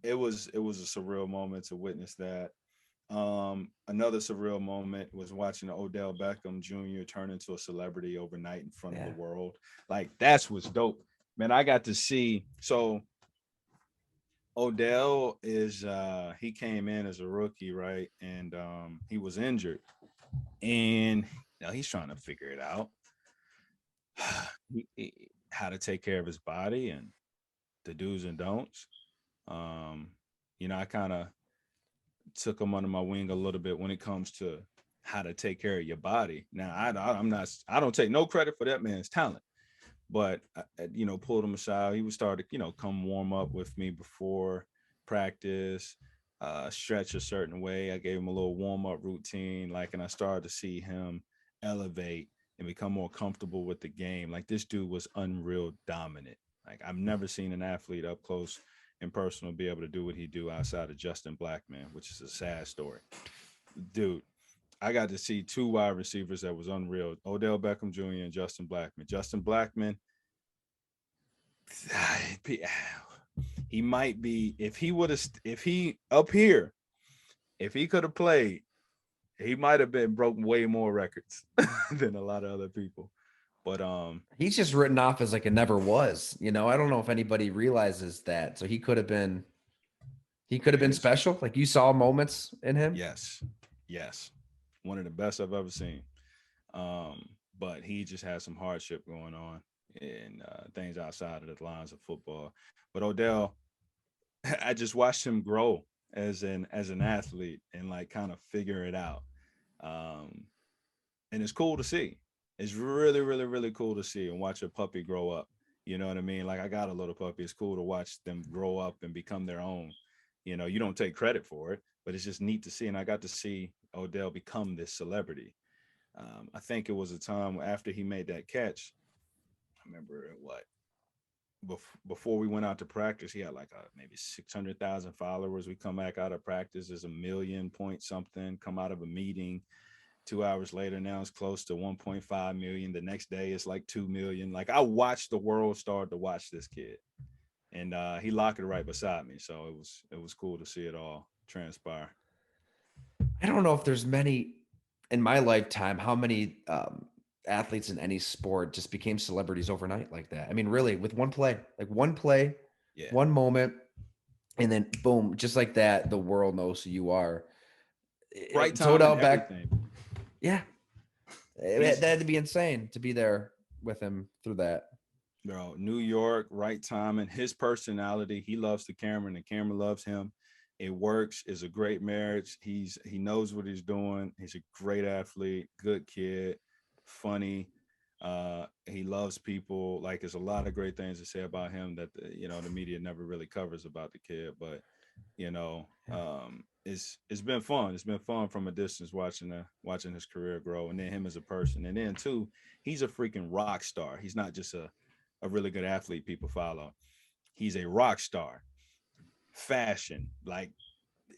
It was a surreal moment to witness that. Another surreal moment was watching Odell Beckham Jr. turn into a celebrity overnight in front of the world. Like, that's what's dope. Man, I got to see. So Odell is he came in as a rookie, right? And he was injured. And now he's trying to figure it out. how to take care of his body and the do's and don'ts. Um, I kind of took him under my wing a little bit when it comes to how to take care of your body. Now, I don't take no credit for that man's talent, but pulled him aside. He would start to, come warm up with me before practice, stretch a certain way. I gave him a little warm up routine, and I started to see him elevate and become more comfortable with the game. Like, this dude was unreal dominant. Like, I've never seen an athlete up close and personal be able to do what he do outside of Justin Blackman, which is a sad story. Dude, I got to see two wide receivers that was unreal. Odell Beckham Jr. and Justin Blackman. Justin Blackman, he might be, if he up here, if he could have played, he might have been broken way more records than a lot of other people. But he's just written off as like it never was. I don't know if anybody realizes that. So he could have been special. Like, you saw moments in him. Yes. One of the best I've ever seen. But he just had some hardship going on and things outside of the lines of football. But Odell, I just watched him grow as an athlete and kind of figure it out. And it's cool to see. It's really, really, really cool to see and watch a puppy grow up. You know what I mean? Like, I got a little puppy. It's cool to watch them grow up and become their own. You don't take credit for it, but it's just neat to see. And I got to see Odell become this celebrity. I think it was a time after he made that catch. I remember before we went out to practice, he had maybe 600,000 followers. We come back out of practice, there's 1 million point something. Come out of a meeting 2 hours later, now it's close to 1.5 million. The next day it's 2 million. Like, I watched the world start to watch this kid, and he locked it right beside me. So it was cool to see it all transpire. I don't know if there's many in my lifetime, how many athletes in any sport just became celebrities overnight like that. I mean, really, with one play, Yeah. one moment, and then boom, just like that, the world knows who you are. Right time and everything. Yeah. That had to be insane to be there with him through that. Bro, New York, right time, and his personality. He loves the camera, and the camera loves him. It works. It's a great marriage. He knows what he's doing. He's a great athlete, good kid, funny. He loves people. Like, there's a lot of great things to say about him that the media never really covers about the kid. But it's been fun. It's been fun from a distance watching his career grow, and then him as a person. And then too, he's a freaking rock star. He's not just a really good athlete people follow. He's a rock star. Fashion, like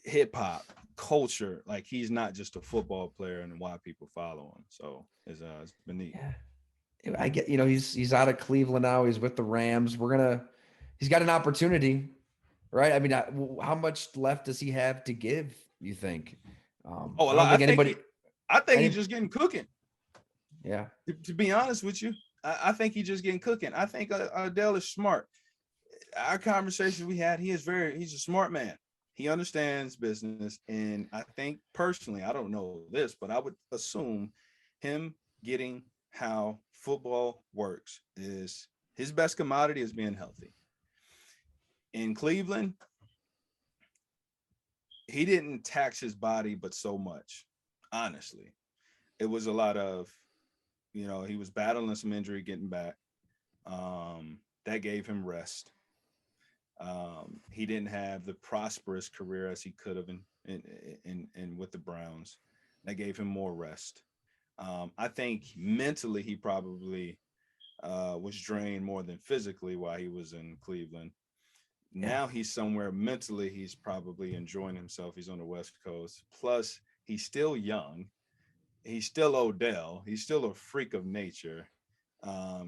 hip hop, culture. Like, he's not just a football player and why people follow him. So it's been neat. Yeah. I get, he's out of Cleveland now. He's with the Rams. He's got an opportunity, right? I mean, how much left does he have to give, you think? A lot. I think he's just getting cooking. Yeah. To be honest with you, I think he's just getting cooking. I think Odell is smart. Our conversation we had, he's a smart man. He understands business. And I think personally, I don't know this, but I would assume him getting how football works is his best commodity is being healthy. In Cleveland, he didn't tax his body, but so much, honestly. It was a lot of, he was battling some injury getting back. That gave him rest. He didn't have the prosperous career as he could have in with the Browns. That gave him more rest. I think mentally he probably was drained more than physically while he was in Cleveland. Now he's somewhere mentally, he's probably enjoying himself. He's on the West Coast. Plus, he's still young. He's still Odell. He's still a freak of nature.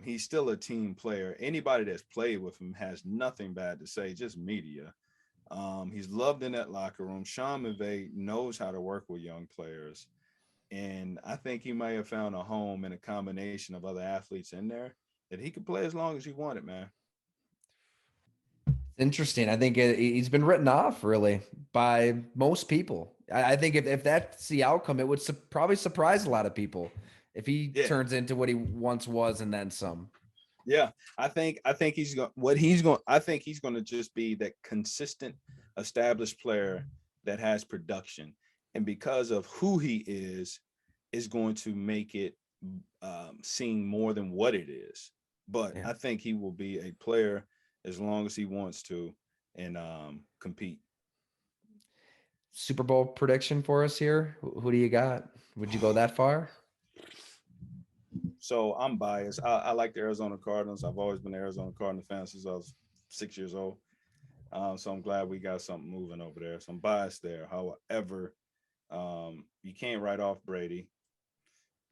He's still a team player. Anybody that's played with him has nothing bad to say, just media. He's loved in that locker room. Sean McVay knows how to work with young players. And I think he may have found a home in a combination of other athletes in there that he could play as long as he wanted, man. Interesting. I think he's been written off really by most people. I think if that's the outcome, it would probably surprise a lot of people if he turns into what he once was and then some. Yeah, I think he's going. I think he's going to just be that consistent, established player that has production, and because of who he is going to make it seem more than what it is. But Yeah. I think he will be a player as long as he wants to and compete. Super Bowl prediction for us here. Who do you got? Would you go that far? So I'm biased. I like the Arizona Cardinals. I've always been an Arizona Cardinal fan since I was 6 years old. So I'm glad we got something moving over there. So I'm biased there. However, you can't write off Brady.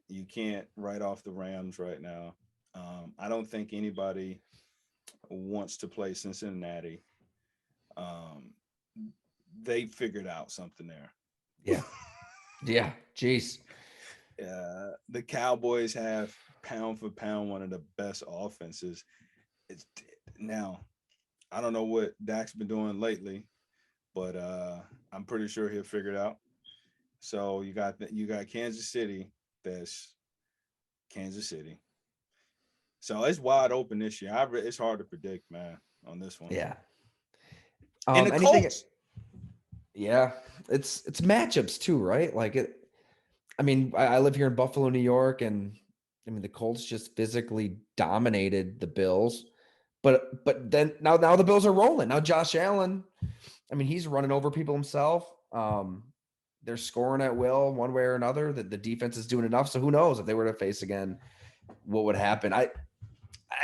You can't write off the Rams right now. I don't think anybody wants to play Cincinnati. Um, they figured out something there. Yeah. Yeah. Jeez. The Cowboys have pound for pound one of the best offenses. It's now I don't know what Dak's been doing lately, but I'm pretty sure he'll figure it out. So you got Kansas City. That's Kansas City. So it's wide open this year. It's hard to predict, man, on this one. Yeah. And the Anything. Colts. Yeah. It's matchups too, right? Like it. I mean, I live here in Buffalo, New York, and I mean the Colts just physically dominated the Bills. But then now the Bills are rolling. Now Josh Allen, I mean, he's running over people himself. They're scoring at will one way or another. The defense is doing enough. So who knows if they were to face again, what would happen?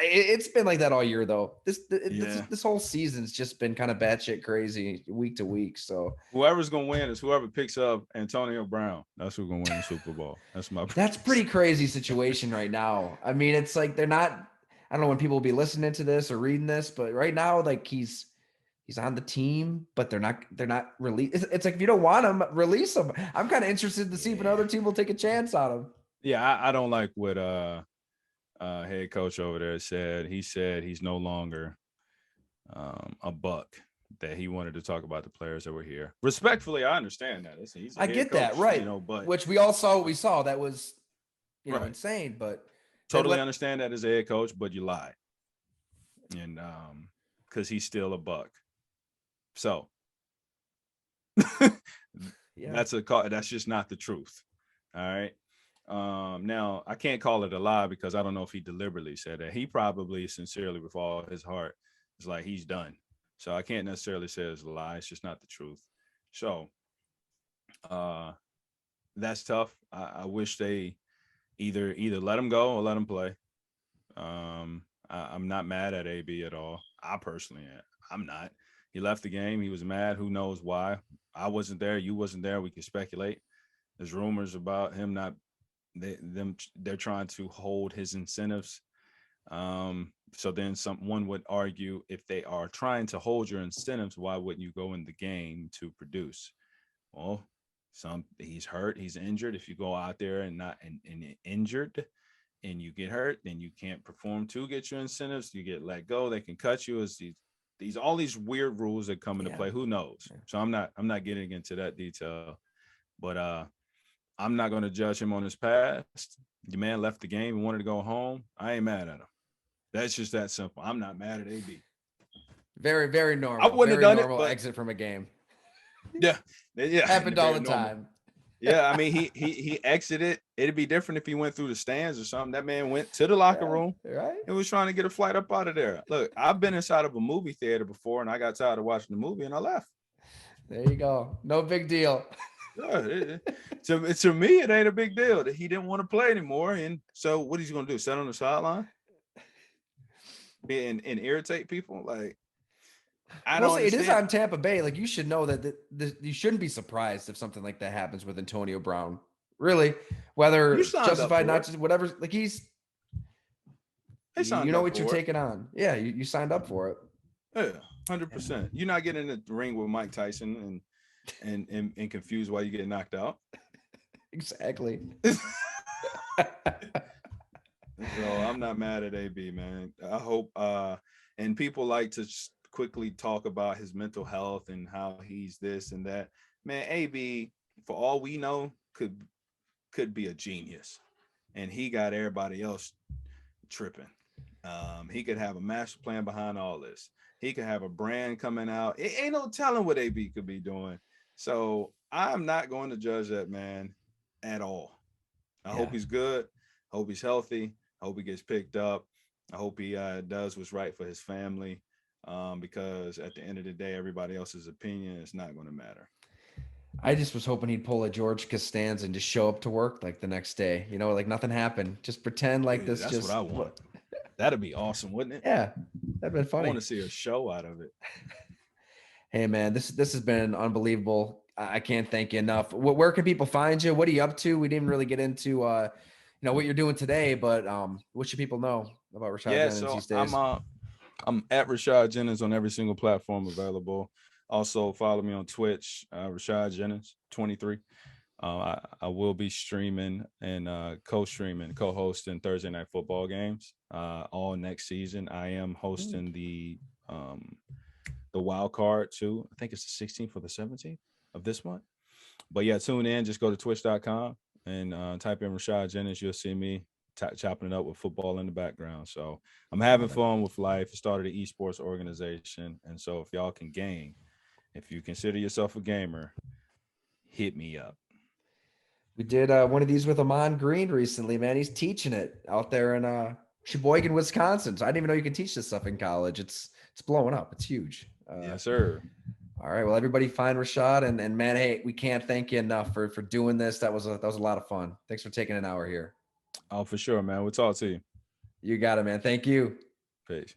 It's been like that all year though. Yeah. This whole season's just been kind of batshit crazy week to week. So Whoever's gonna win is whoever picks up Antonio Brown. That's who's gonna win the Super Bowl. That's my that's prediction. pretty crazy situation right now. I mean, it's like they're not. I don't know when people will be listening to this or reading this, but right now, like he's on the team, but they're not release. It's like if you don't want him, release him. I'm kind of interested to see if Yeah. another team will take a chance on him. Yeah, I don't like what head coach over there said. He said he's no longer a buck. That he wanted to talk about the players that were here. Respectfully, I understand that. He's a I head get that, coach, right? but Which we all saw what we saw. That was, right. insane. But then Totally understand that as a head coach, but you lie. And because he's still a buck. So yeah, that's just not the truth. All right. Now I can't call it a lie because I don't know if he deliberately said that. He probably sincerely with all his heart is like he's done. So I can't necessarily say it's a lie. It's just not the truth. So uh that's tough. I wish they either let him go or let him play. I'm not mad at AB at all. I personally am. I'm not. He left the game. He was mad. Who knows why? I wasn't there. You wasn't there. We can speculate. There's rumors about him not they're trying to hold his incentives. So then someone would argue if they are trying to hold your incentives, why wouldn't you go in the game to produce? Well, he's hurt, he's injured. If you go out there and not and injured and you get hurt, then you can't perform to get your incentives. You get let go. They can cut you. As these all these weird rules that come into yeah, play. Who knows? So I'm not getting into that detail, but I'm not going to judge him on his past. The man left the game and wanted to go home. I ain't mad at him. That's just that simple. I'm not mad at AB. very very I normal. wouldn't have Very done it, normal but exit from a game. yeah, yeah, Happened all very the normal. time. Yeah, I mean, he exited. It'd be different if he went through the stands or something. That man went to the locker Yeah, room right. and was trying to get a flight up out of there. Look, I've been inside of a movie theater before, and I got tired of watching the movie, and I left. There you go. No big deal. Yeah, to me, it ain't a big deal that he didn't want to play anymore. And so, what is he gonna do? Sit on the sideline and irritate people? Like, I We'll don't say it is understand. on Tampa Bay. Like you should know that you shouldn't be surprised if something like that happens with Antonio Brown. Really, You whether signed up justified, for not it. just whatever. Like They you signed know up what you're for it. taking on. Yeah, you signed up for it. Yeah, hundred Yeah, percent. You're not getting in the ring with Mike Tyson and confused why you get knocked out. exactly. So I'm not mad at AB, man. I hope and people like to quickly talk about his mental health and how he's this and that. Man, AB, for all we know, could be a genius. And he got everybody else tripping. He could have a master plan behind all this. He could have a brand coming out. It ain't no telling what AB could be doing. So I'm not going to judge that man at all. I hope Yeah. he's good. I hope he's healthy. I hope he gets picked up. I hope he does what's right for his family. Because at the end of the day, everybody else's opinion is not going to matter. I just was hoping he'd pull a George Costanza and just show up to work like the next day, like nothing happened. Just pretend like Dude, this that's what just I want. That'd be awesome, wouldn't it? yeah, that'd been I want funny. to see a show out of it. Hey man, this has been unbelievable. I can't thank you enough. Where can people find you? What are you up to? We didn't really get into what you're doing today, but what should people know about Rashad Yeah, Jennings so these days? I'm at Rashad Jennings on every single platform available. Also follow me on Twitch, Rashad Jennings 23. I will be streaming and co-streaming, co-hosting Thursday night football games all next season. I am hosting the wild card too. I think it's the 16th or the 17th of this month. But yeah, tune in. Just go to twitch.com and type in Rashad Jennings. You'll see me chopping it up with football in the background. So I'm having fun with life. I started an esports organization. And so if y'all can game, if you consider yourself a gamer, hit me up. We did one of these with Amon Green recently, man. He's teaching it out there in Sheboygan, Wisconsin. So I didn't even know you could teach this stuff in college. It's blowing up. It's huge. Yes, sir. All right. Well, everybody find Rashad and man, hey, we can't thank you enough for doing this. That was a lot of fun. Thanks for taking an hour here. Oh, for sure, man. We'll talk to you. You got it, man. Thank you. Peace.